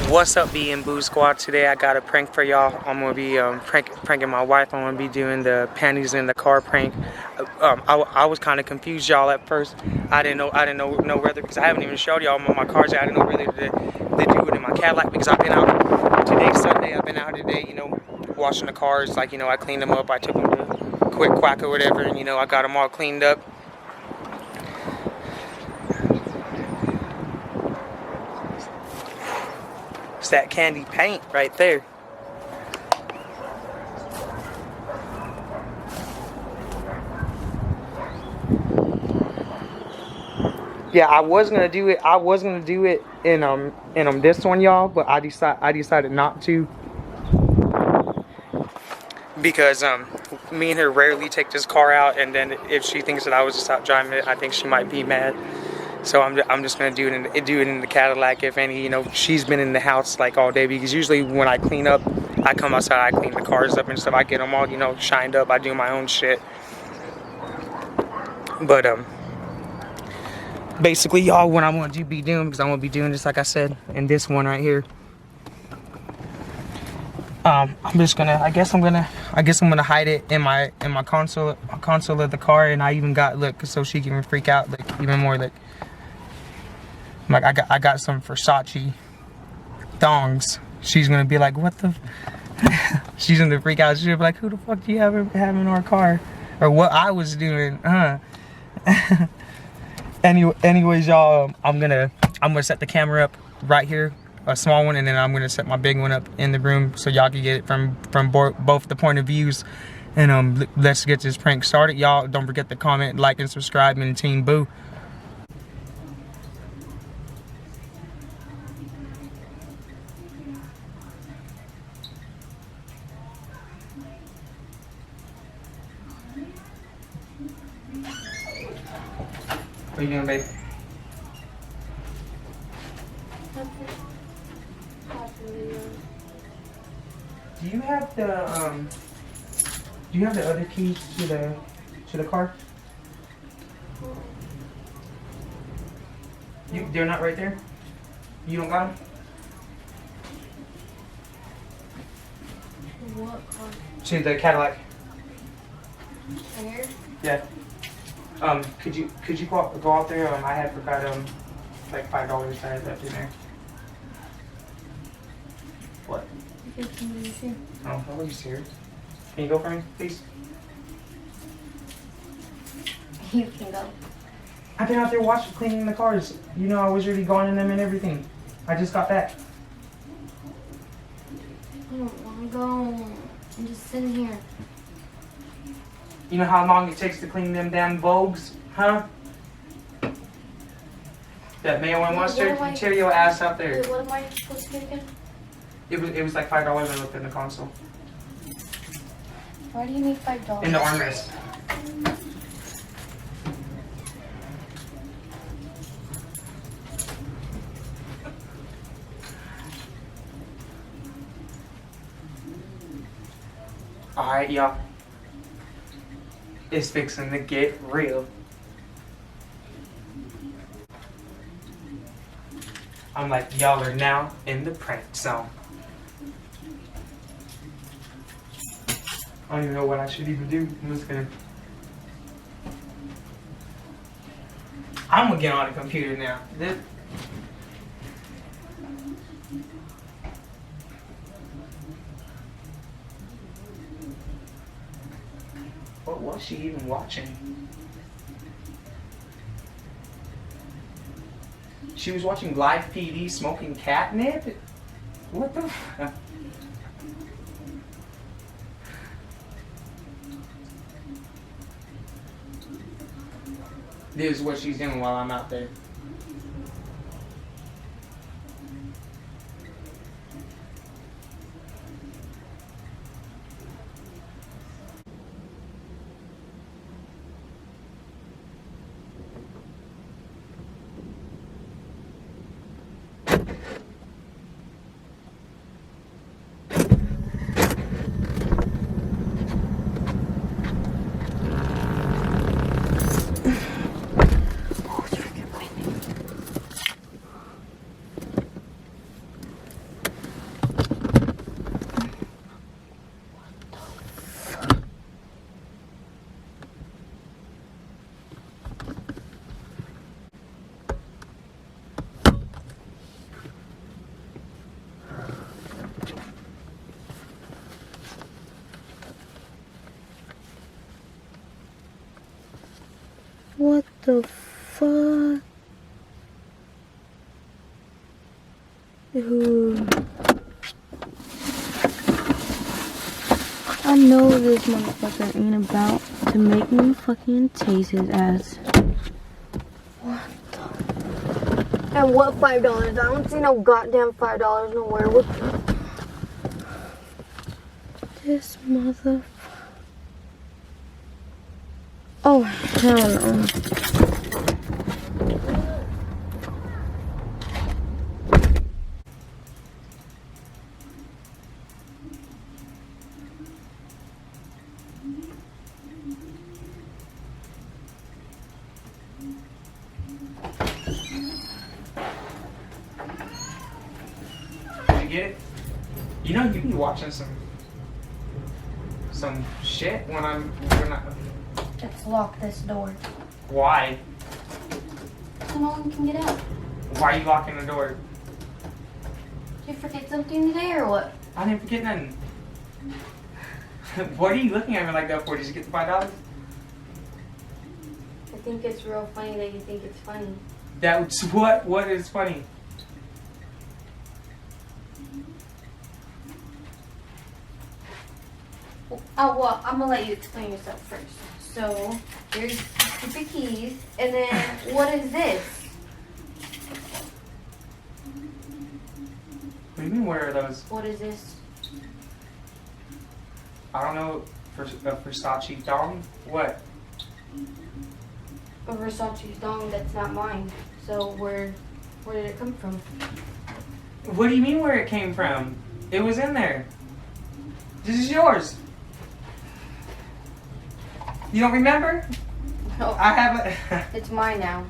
What's up, B&Boo squad? Today I got a prank for y'all. I'm gonna be pranking my wife. I'm gonna be doing the panties in the car prank. I was kind of confused, y'all, at first. I didn't know whether, because I haven't even showed y'all my cars yet. I didn't know whether to do it in my Cadillac, because I've been out today's Sunday. I've been out today, washing the cars. Like, I cleaned them up. I took them to Quick Quack or whatever, and I got them all cleaned up. It's that candy paint right there. Yeah, I was gonna do it. I was gonna do it in this one, y'all, but I decided not to, because me and her rarely take this car out, and then if she thinks that I was just out driving it, I think she might be mad. So I'm just gonna do it in the Cadillac. If any, she's been in the house like all day, because usually when I clean up, I come outside, I clean the cars up and stuff. I get them all, shined up. I do my own shit. But basically, y'all, what I'm gonna be doing, because I'm gonna be doing this, like I said, in this one right here. I'm just gonna. I guess I'm gonna hide it in my console of the car, and I even got, look, so she can freak out, like, even more, like I got some Versace thongs. She's gonna be like, what the? She's gonna freak out. She'll be like, who the fuck do you have in our car, or what I was doing, huh? Anyways, y'all, I'm gonna set the camera up right here, a small one, and then I'm gonna set my big one up in the room so y'all can get it from both the point of views. And let's get this prank started, y'all. Don't forget to comment, like, and subscribe, and Team Boo. What are you doing, babe? Do you have the other keys to the car? They're not right there? You don't got them? What car? To the Cadillac. Here? Yeah. Could you go out there? I had forgot like $5 I had left in there. What? Oh, are you serious? Can you go for me, please? You can go. I've been out there cleaning the cars. I was already gone in them and everything. I just got back. I don't want to go. I'm just sitting here. You know how long it takes to clean them damn Vogues, huh? That mayo and mustard, you tear your ass out there. Wait, what am I supposed to get again? It was like $5 I looked in the console. Why do you need $5? In the armrest. Alright, y'all. It's fixing to get real. I'm like, y'all are now in the prank zone. I don't even know what I should even do. I'm gonna get on the computer now. What was she even watching? She was watching live PD smoking catnip? What the fuck? This is what she's doing while I'm out there. What the fuck? Ooh. I know this motherfucker ain't about to make me fucking chase his ass. What the? And what $5? I don't see no goddamn $5 nowhere. What the? This motherfucker. Oh, hell no. Get it? You know you be watching some shit when I. Let's lock this door. Why? So no one can get out. Why are you locking the door? Did you forget something today or what? I didn't forget nothing. What are you looking at me like that for? Did you get the $5? I think it's real funny that you think it's funny. That's what is funny? Oh, well, I'm gonna let you explain yourself first. So, here's the keys, and then what is this? What do you mean, where are those? What is this? I don't know. Versace dong? What? A Versace dong that's not mine. So, where did it come from? What do you mean where it came from? It was in there. This is yours. You don't remember? No. I have It's mine now.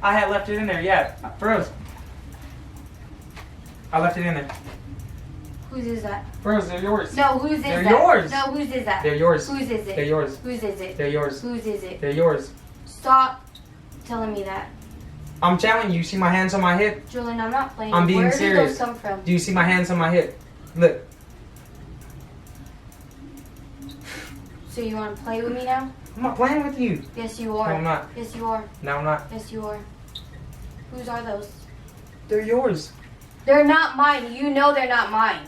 I had left it in there, yeah. Froze. I left it in there. Whose is that? Froze, they're yours. No, whose is They're that? yours. No, whose is that? They're yours. Whose is it? They're yours. Whose is it? They're yours. Whose is it? They're yours. Stop telling me that. I'm telling you, see my hands on my hip? Julian, I'm not playing. I'm being Where serious. did those come from? Do you see my hands on my hip? Look. So you want to play with me now? I'm not playing with you. Yes, you are. No, I'm not. Yes, you are. No, I'm not. Yes, you are. Whose are those? They're yours. They're not mine. You know they're not mine.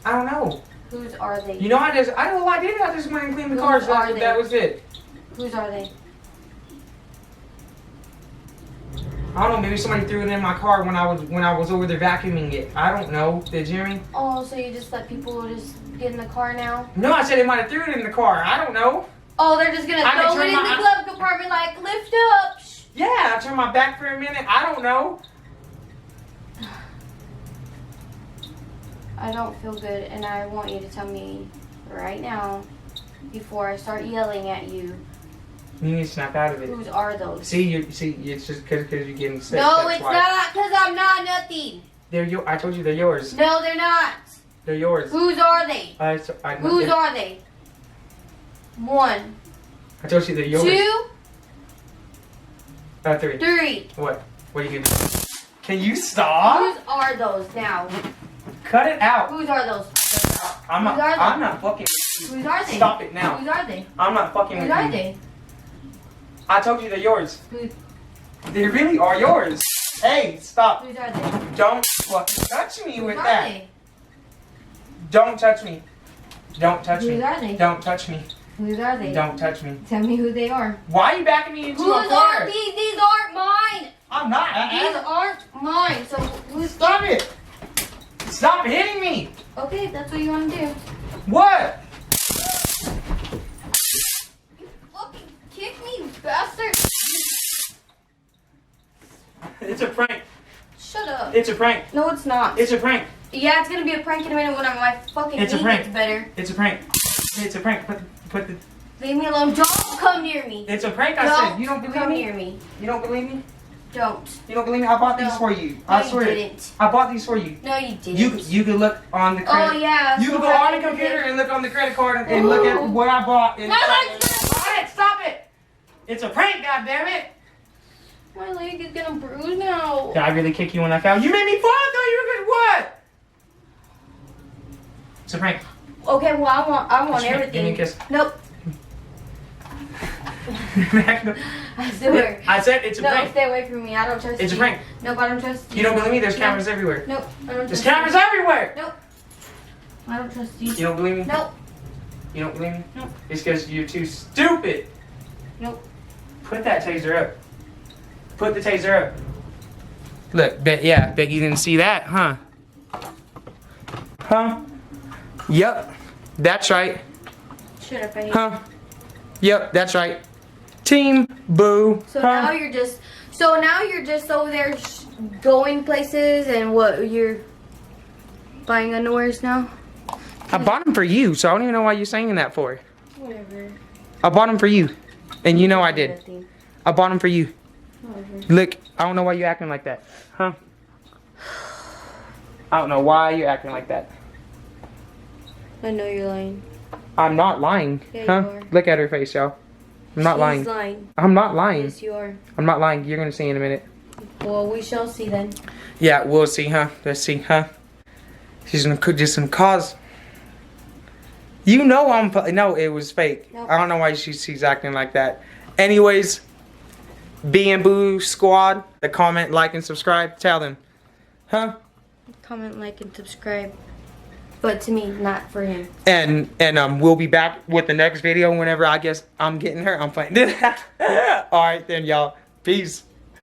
I don't know. Whose are they? You know, I did. I just went and cleaned the Whose cars. are they? That was it. Whose are they? I don't know. Maybe somebody threw it in my car when I was over there vacuuming it. I don't know. Did you hear me? Oh, so you just let people just get in the car now? No, I said they might have threw it in the car. I don't know. Oh, they're just gonna I can throw it turn in my- the glove compartment like lift up. Yeah, I turned my back for a minute. I don't know. I don't feel good, and I want you to tell me right now, before I start yelling at you, You need to snap out of it. whose are those? See, it's just because you're getting sick. No, that's it's why. not, because I'm not nothing. I told you they're yours. No, they're not. They're yours. Whose are they? I Whose are they? One, I told you they're yours. 2, Three. 3. What? What are you gonna do? Can you stop? Whose are those now? Cut it out. Whose are those? I'm Whose are they? not fucking. Whose are they? Stop it now. Whose are they? I'm not fucking Whose with are you. they? I told you they're yours. Who- They really are yours. Hey, stop. Whose are they? Don't fucking touch me with Whose are that. they? Don't touch me. Don't touch me. Whose are they? Don't touch me. Whose are they? Don't touch me. Tell me who they are. Why are you backing me into a Whose car? are these? These aren't mine. I'm not. These aren't mine. So who's? Stop it. Stop hitting me. Okay, that's what you want to do. What? You fucking kick me, bastard. It's a prank. Shut up. It's a prank. No, it's not. It's a prank. Yeah, it's gonna be a prank in a minute when my fucking It's a knee prank. gets better. It's a prank. It's a prank. Put the. Leave me alone. Don't come near me. It's a prank. I said. You don't believe come me? near me. You don't believe me? Don't. You don't believe me? I bought these No. for you. No, I you swear. didn't. I bought these for you. No, you didn't. You can look on the Oh credit. yeah. You can go on the computer and look on the credit card and look at what I bought. And My leg's Quiet, stop it! It's a prank, goddammit! My leg is gonna bruise now. Did I really kick you when I fell? You made me fall. I thought you were good. What? It's a prank. Okay, well I want Give everything. me a kiss. Nope. I swear. I said it's a No, prank. stay away from me. I don't trust you. It's a prank. Nope, I don't trust you. You don't believe me? There's No. cameras everywhere. Nope, I don't There's trust cameras everywhere. you. Nope. I don't trust you. You don't believe me? Nope. You don't believe me? Nope. It's because you're too stupid. Nope. Put that taser up. Put the taser up. Look, bet you didn't see that, huh? Huh? Yep. That's right. Shut up, I hate Huh? Yep, that's right. Team Boo. So huh? now you're just over there going places and what, you're buying underwears now? I bought them for you, so I don't even know why you're saying that for. Whatever. I bought them for you, and you know I did. Nothing. I bought them for you. Whatever. Look, I don't know why you're acting like that, huh? I don't know why you're acting like that. I know you're lying. I'm not lying, Yeah, huh? you are. Look at her face, y'all. I'm not lying. She's lying. I'm not lying. Yes, you are. I'm not lying. You're gonna see in a minute. Well, we shall see then. Yeah, we'll see, huh? Let's see, huh? She's gonna cook just some cause. You know no, it was fake. Nope. I don't know why she's acting like that. Anyways, B&Boo squad, the comment, like, and subscribe. Tell them, huh? Comment, like, and subscribe. But to me, not for him. And we'll be back with the next video whenever I guess I'm getting her. I'm playing. All right then, y'all. Peace.